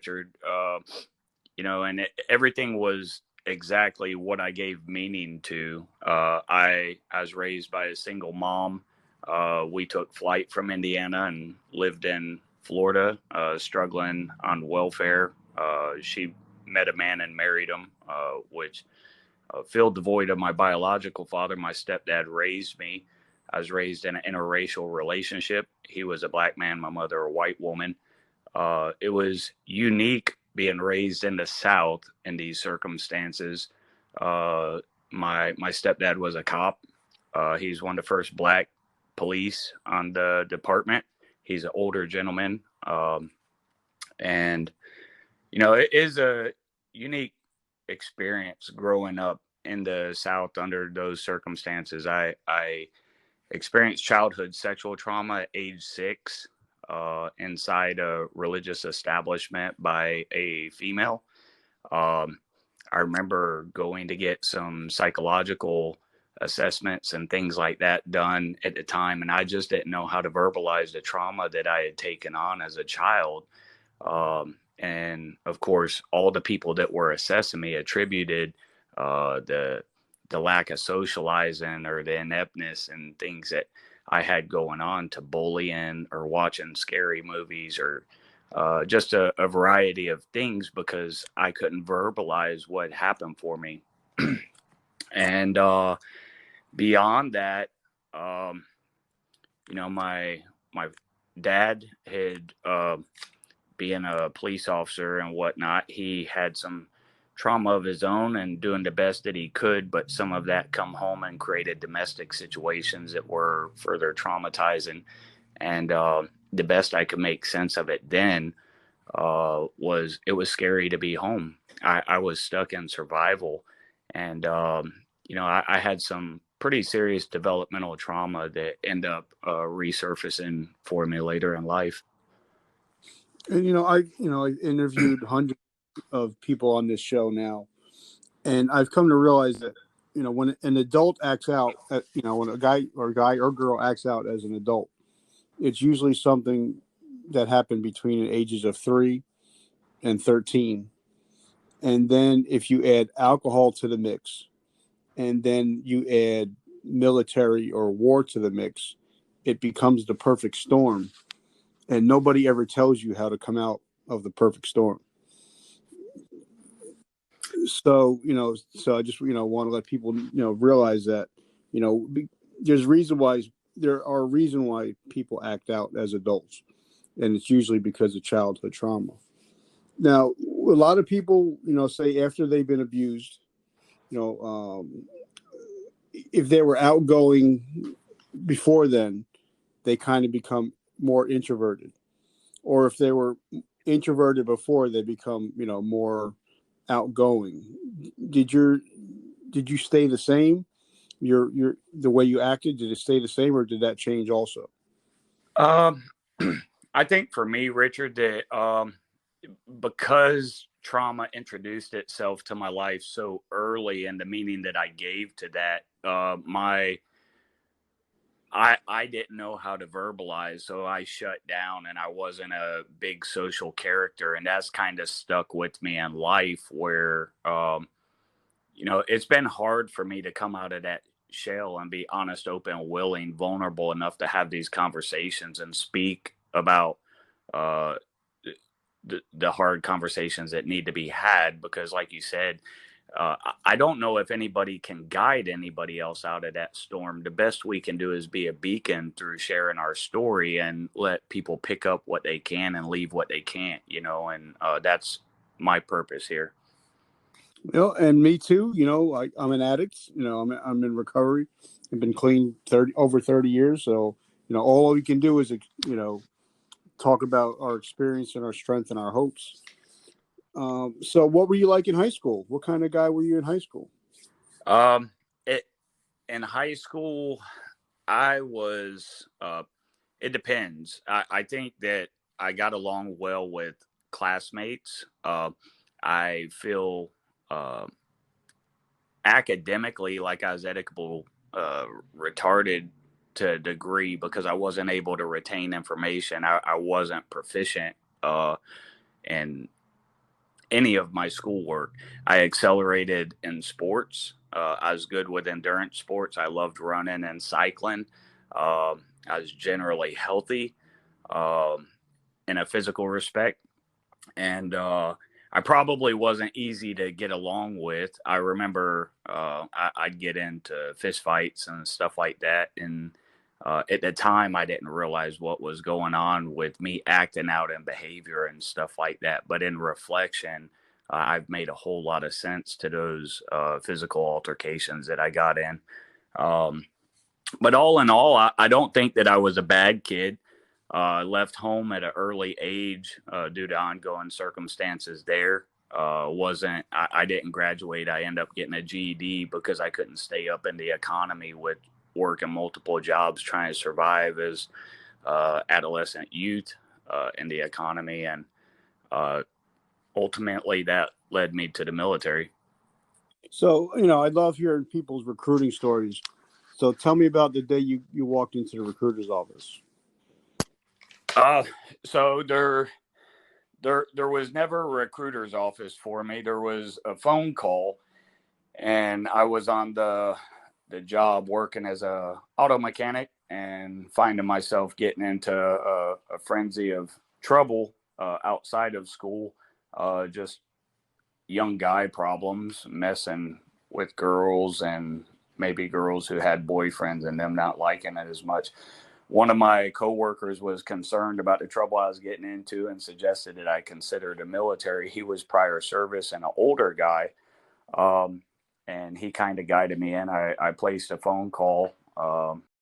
Richard. And everything was exactly what I gave meaning to. I was raised by a single mom. We took flight from Indiana and lived in Florida, struggling on welfare. She met a man and married him, which filled the void of my biological father. My stepdad raised me. I was raised in an interracial relationship. He was a black man, my mother a white woman. It was unique being raised in the South in these circumstances. My stepdad was a cop. He's one of the first black police on the department. He's an older gentleman, and it is a unique experience growing up in the South under those circumstances. I experienced childhood sexual trauma at age 6 inside a religious establishment by a female. Um, I remember going to get some psychological assessments and things like that done at the time, and I just didn't know how to verbalize the trauma that I had taken on as a child. And of course, all the people that were assessing me attributed the lack of socializing or the ineptness and things that I had going on to bullying or watching scary movies or just a variety of things because I couldn't verbalize what happened for me. And beyond that, um, my dad had being a police officer and whatnot, he had some trauma of his own and doing the best that he could, but some of that come home and created domestic situations that were further traumatizing. And the best I could make sense of it then was it was scary to be home. I was stuck in survival, and I had some pretty serious developmental trauma that end up resurfacing for me later in life. And I interviewed hundreds of people on this show now, and I've come to realize that when an adult acts out, when a guy or girl acts out as an adult, it's usually something that happened between the ages of 3 and 13. And then if you add alcohol to the mix, and then you add military or war to the mix, it becomes the perfect storm. And nobody ever tells you how to come out of the perfect storm. So, so I just, want to let people, realize that, there are reason why people act out as adults. And it's usually because of childhood trauma. Now, a lot of people, say after they've been abused, if they were outgoing before then, they kind of become more introverted. Or if they were introverted before, they become, more outgoing. Did you stay the same? The way you acted, did it stay the same, or did that change also? Um, I think for me, Richard, that because trauma introduced itself to my life so early, and the meaning that I gave to that, I didn't know how to verbalize, so I shut down, and I wasn't a big social character, and that's kind of stuck with me in life. Where it's been hard for me to come out of that shell and be honest, open, willing, vulnerable enough to have these conversations and speak about uh, the hard conversations that need to be had. Because, like you said, I don't know if anybody can guide anybody else out of that storm. The best we can do is be a beacon through sharing our story and let people pick up what they can and leave what they can't, and that's my purpose here. And me too. I'm an addict. I'm in recovery. I've been clean over 30 years. So all we can do is talk about our experience and our strength and our hopes. So what were you like in high school? What kind of guy were you in high school? Um, it, in high school, I was. It depends. I think that I got along well with classmates. I feel uh, academically like I was educable, retarded to a degree because I wasn't able to retain information. I wasn't proficient in any of my schoolwork. I accelerated in sports. I was good with endurance sports. I loved running and cycling. I was generally healthy um, in a physical respect. And I probably wasn't easy to get along with. I remember I'd get into fist fights and stuff like that. And at the time, I didn't realize what was going on with me acting out in behavior and stuff like that. But in reflection, I've made a whole lot of sense to those physical altercations that I got in. Um, but all in all, I don't think that I was a bad kid. Left home at an early age due to ongoing circumstances there. Wasn't I didn't graduate. I ended up getting a GED because I couldn't stay up in the economy with working multiple jobs trying to survive as adolescent youth in the economy. And uh, ultimately that led me to the military. So, I love hearing people's recruiting stories. So tell me about the day you walked into the recruiter's office. Uh, so there was never a recruiter's office for me. There was a phone call, and I was on the job working as a auto mechanic and finding myself getting into a frenzy of trouble outside of school. Just young guy problems, messing with girls and maybe girls who had boyfriends and them not liking it as much. One of my coworkers was concerned about the trouble I was getting into and suggested that I consider the military. He was prior service and an older guy, um, and he kind of guided me in. I placed a phone call